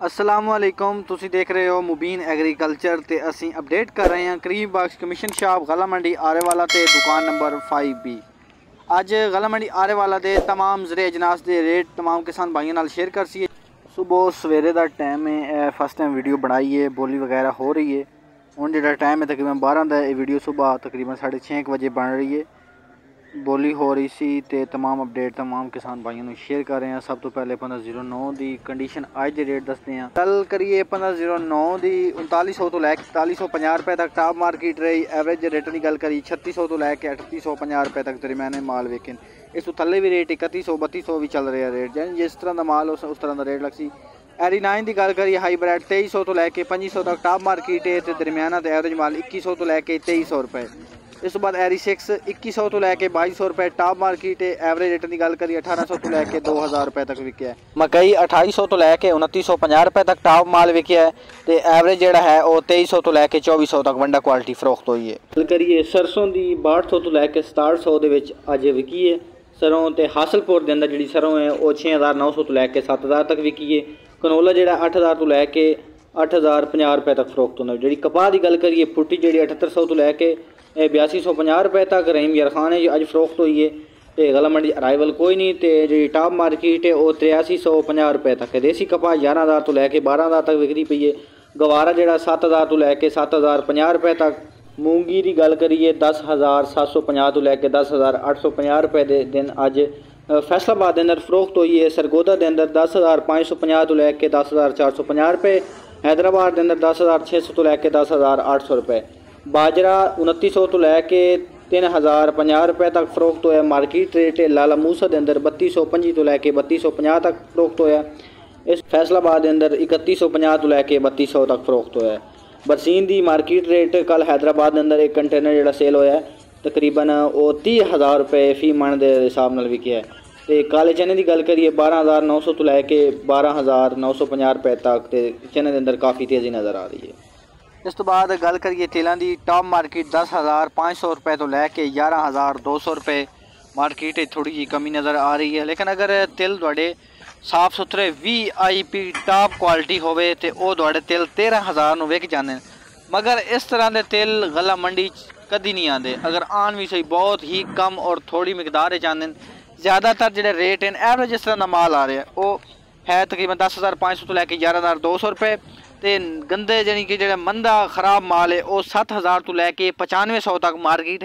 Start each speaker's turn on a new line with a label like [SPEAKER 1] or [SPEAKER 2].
[SPEAKER 1] असलामुअलैकुम तुसी देख रहे हो मुबीन एग्रीकल्चर ते असी अपडेट कर रहे हैं करीम बख्श कमीशन शॉप गला मंडी आरेवाला ते दुकान नंबर 5B। अज गला मंडी आरेवाला दे तमाम ज़रे अजनास दे रेट तमाम किसान भाइयों नाल शेयर कर सी। सुबह सवेरे का टाइम है, फर्स्ट टाइम वीडियो बनाई है, बोली वगैरह हो रही है। हुण जो टाइम है तकरीबन 12 का, वीडियो सुबह तकरीबन 6:30 बजे बन रही है, बोली हो रही सी ते तमाम अपडेट तमाम किसान भाइयों को शेयर कर रहे हैं। सब तो पहले 1509 की कंडीशन अज के रेट दसते हैं। गल करिए 1509 की 3900 तो लैके 4450 रुपये तक टॉप मार्केट रही। एवरेज रेट की गल करिए 3600 तो लैके 3850 रुपये तक दरम्याने माल वेखे। इस तो थले भी रेट 3100 3200 भी चल रहा रेट, यानी जिस तरह का माल उस तरह का रेट लग सी। एरी9 की गल करिए हाईब्रिड 2300 तो लैके 2500 तक टॉप मार्केट है, तो दरम्याना तो एवरेज माल 2100 तो लैके 2300 रुपये। इस बाद एरी6 2100 तो लैके 2200 रुपये टॉप मार्केट है। एवरेज रेट की गल करिए 1800 तो लैके 2000 रुपये तक विकया है। मकई 2800 तो लैके 2950 रुपये तक टॉप माल विकया है, तो एवरेज जोड़ा है वो 2300 तो लैके 2400 तक वंडा क्वालिटी फरोख्त हुई है। गल करिए सरसों की 6200 तो लैके 6700 अज विकी है। सरों तो हासलपुर के अंदर जी सरों है वो 6900 तो लैके 7000 तक विकी है। कनोला जो 8000 तो लैके 8050 रुपये तक फरोख्त होना। जी कपाह की गल करिए फुटी जी 7800 तो लैके 8250 रुपये तक रहीम यार खान है जो अज फरोख्त हुई है। तो गला मंडी अराइवल कोई नहीं, तो जी टॉप मार्केट है वो 8350 रुपये तक है। देसी कपाह 11000 तो लैके 12000 तक विकती पई है। गवारा जो 7000 तो लैके 7050 रुपये तक। मूंगी की गल करिए 10750 तो लैके 10850 रुपये के दिन अज फैसलाबाद के अंदर फरोख्त हुई है। सरगोदा के अंदर 10550 तो लैके 10450 रुपये। हैदराबाद के अंदर 10600 तो लैके 10800 रुपये। बाजरा 2900 तो लैके 3050 रुपये तक फरोख्त होया। मार्केट रेट है लाला मूसा के अंदर 3225 तो लैके 3250 तक फरोख्त होया। इस फैसलाबाद के अंदर 3150 तो लैके 3200 तक फरोख्त होया। बरसीन की मार्केट रेट कल हैदराबाद के अंदर एक कंटेनर जो सेल होया तकरीबन वो 30,000 रुपये फी मन के हिसाब नाल विकया है। तो काले चने की गल करिए 12900 तो लैके 12950 रुपये तक, तो चने के अंदर काफ़ी तेज़ी नज़र आ रही है। इस तो बाद गल करिए तिलों की टॉप मार्केट 10,500 रुपये तो लैके 11,200 रुपये मार्केट थोड़ी जी कमी नज़र आ रही है। लेकिन अगर तिल थोड़े साफ सुथरे VIP टॉप क्वालिटी होवे तो वो थोड़े तिल 13,000 विक जाते हैं। मगर इस तरह के तिल गला मंडी कभी नहीं आते। अगर आन भी सही बहुत ही कम और थोड़ी मकदार चाहते हैं। ज़्यादातर जो रेट हैं एवरेज इस तरह का माल आ रहा है वो है तकरीबन 10,500 तो लैके 11,200 रुपये। तो गंदे यानी कि जो मंदा खराब माल है वो 7,000 तो लैके 9500 तक मार्केट है।